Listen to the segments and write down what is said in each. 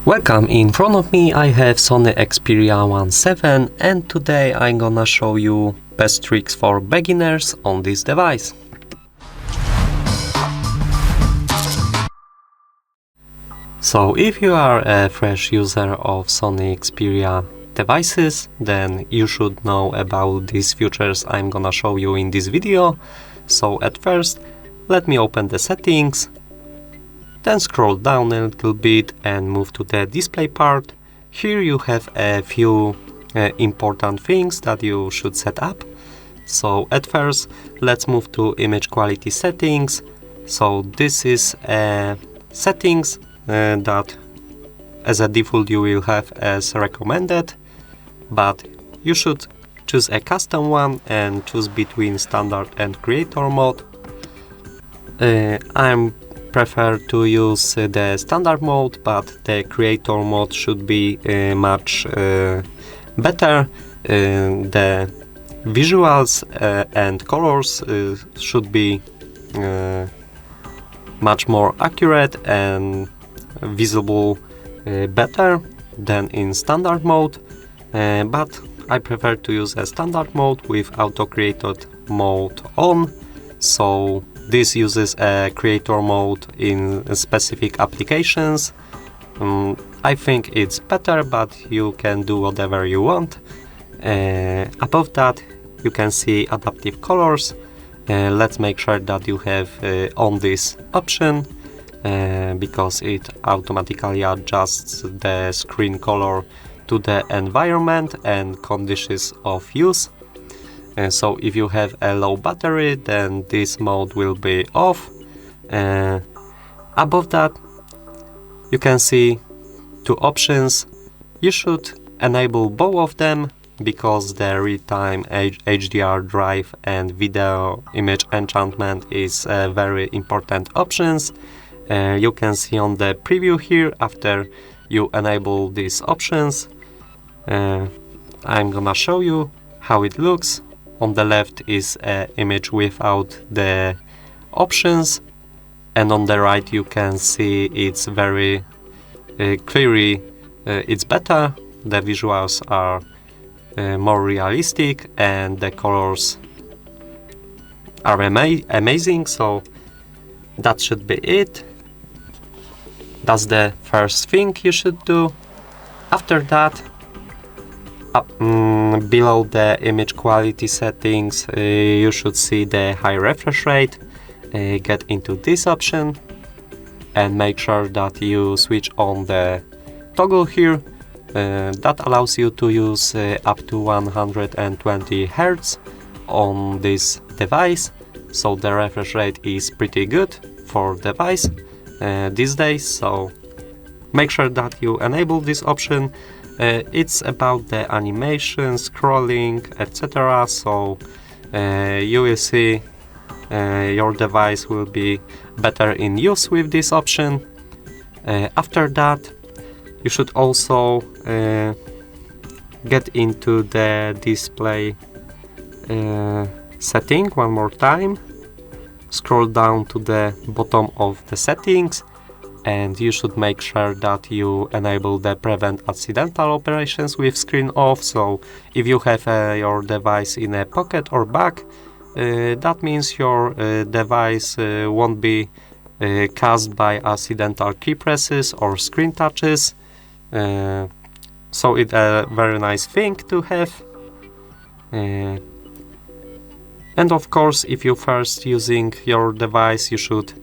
Welcome, in front of me I have SONY Xperia 1.7 and today I'm gonna show you best tricks for beginners on this device. So if you are a fresh user of SONY Xperia devices, then you should know about these features I'm gonna show you in this video. So at first, let me open the settings. Then scroll down a little bit and move to the display part. Here you have a few important things that you should set up. So at first, let's move to image quality settings. So this is settings that as a default you will have as recommended, but you should choose a custom one and choose between standard and creator mode. I'm prefer to use the standard mode, but the creator mode should be much better. The visuals and colors should be much more accurate and visible better than in standard mode, but I prefer to use a standard mode with auto created mode on. So this uses a creator mode in specific applications. I think it's better, but you can do whatever you want. Above that, you can see adaptive colors. Let's make sure that you have on this option because it automatically adjusts the screen color to the environment and conditions of use. So if you have a low battery, then this mode will be off. Above that, you can see two options. You should enable both of them because the real-time HDR drive and video image enhancement is very important options. You can see on the preview here after you enable these options. I'm gonna show you how it looks. On the left is an image without the options, and on the right you can see it's very clearly it's better. The visuals are more realistic and the colors are amazing, so that should be it. That's the first thing you should do. After that, below the image quality settings, you should see the high refresh rate. Get into this option and make sure that you switch on the toggle here. That allows you to use up to 120 Hz on this device. So the refresh rate is pretty good for device these days. So make sure that you enable this option. It's about the animation, scrolling, etc. So you will see your device will be better in use with this option. After that, you should also get into the display setting one more time. Scroll down to the bottom of the settings, and you should make sure that you enable the prevent accidental operations with screen off. So if you have your device in a pocket or bag, that means your device won't be caused by accidental key presses or screen touches. So it's a very nice thing to have. And of course, if you first using your device, you should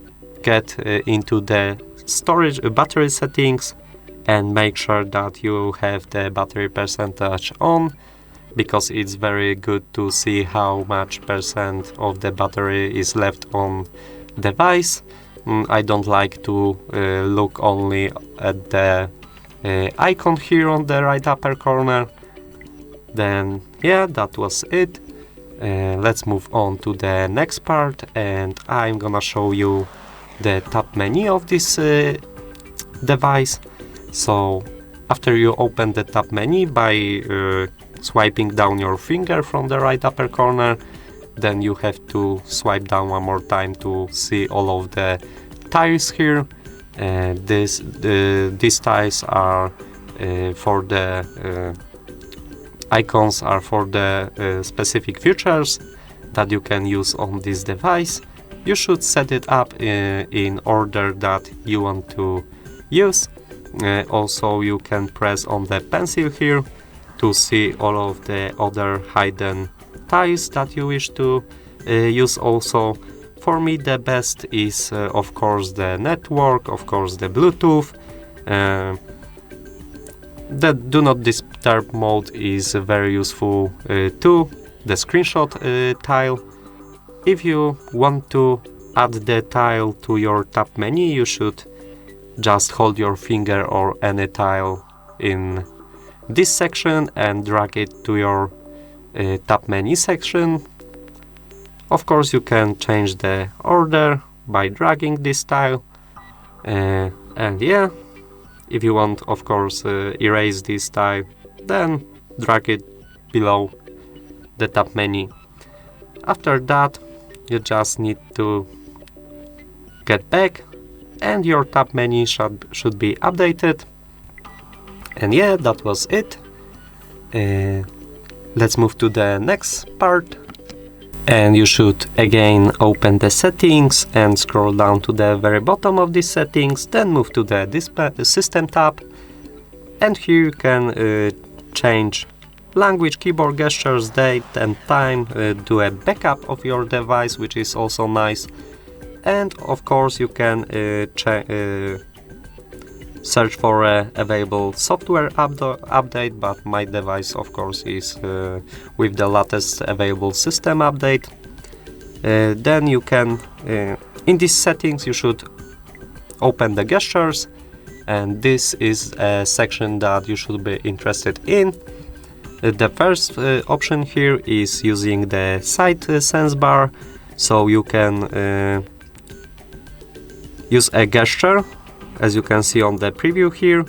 get into the storage battery settings and make sure that you have the battery percentage on, because it's very good to see how much percent of the battery is left on device. I don't like to look only at the icon here on the right upper corner. Then yeah, that was it. Let's move on to the next part, and I'm gonna show you the top menu of this device. So after you open the top menu by swiping down your finger from the right upper corner, then you have to swipe down one more time to see all of the tiles here. These tiles are for the icons are for the specific features that you can use on this device. You should set it up in order that you want to use. Also, you can press on the pencil here to see all of the other hidden tiles that you wish to use. Also, for me the best is of course the network, of course the Bluetooth. The do not disturb mode is very useful too. The screenshot tile. If you want to add the tile to your tab menu, you should just hold your finger or any tile in this section and drag it to your tab menu section. Of course, you can change the order by dragging this tile, and yeah, if you want, of course, erase this tile, then drag it below the tab menu. After that, you just need to get back and your tab menu should be updated. And yeah, that was it. Let's move to the next part. And you should again open the settings and scroll down to the very bottom of these settings, then move to the display system tab, and here you can change language, keyboard gestures, date and time, do a backup of your device, which is also nice. And of course you can search for a available software update, but my device of course is with the latest available system update. Then you can in these settings you should open the gestures, and this is a section that you should be interested in. The first option here is using the side sense bar, so you can use a gesture, as you can see on the preview here,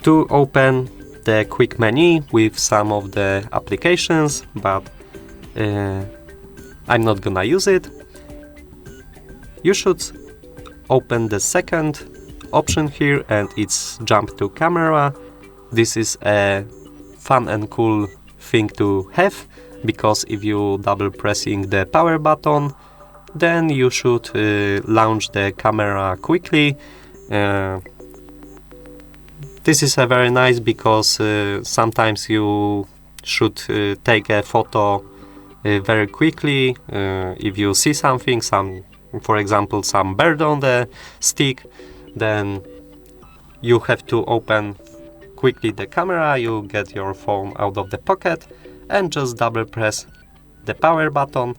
to open the quick menu with some of the applications, but I'm not gonna use it. You should open the second option here, and it's jump to camera. This is a fun and cool thing to have, because if you double pressing the power button, then you should launch the camera quickly. This is a very nice, because sometimes you should take a photo very quickly. If you see something, for example some bird on the stick, then you have to open quickly the camera. You get your phone out of the pocket and just double press the power button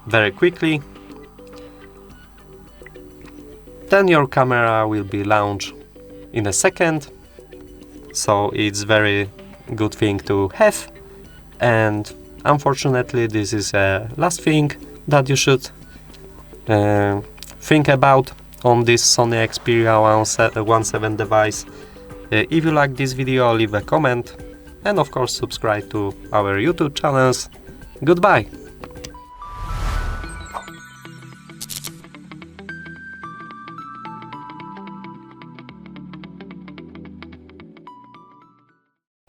very quickly. Then your camera will be launched in a second. So it's very good thing to have. And unfortunately this is a last thing that you should think about on this Sony Xperia 1.7 device. If you like this video, leave a comment and of course subscribe to our YouTube channels. Goodbye!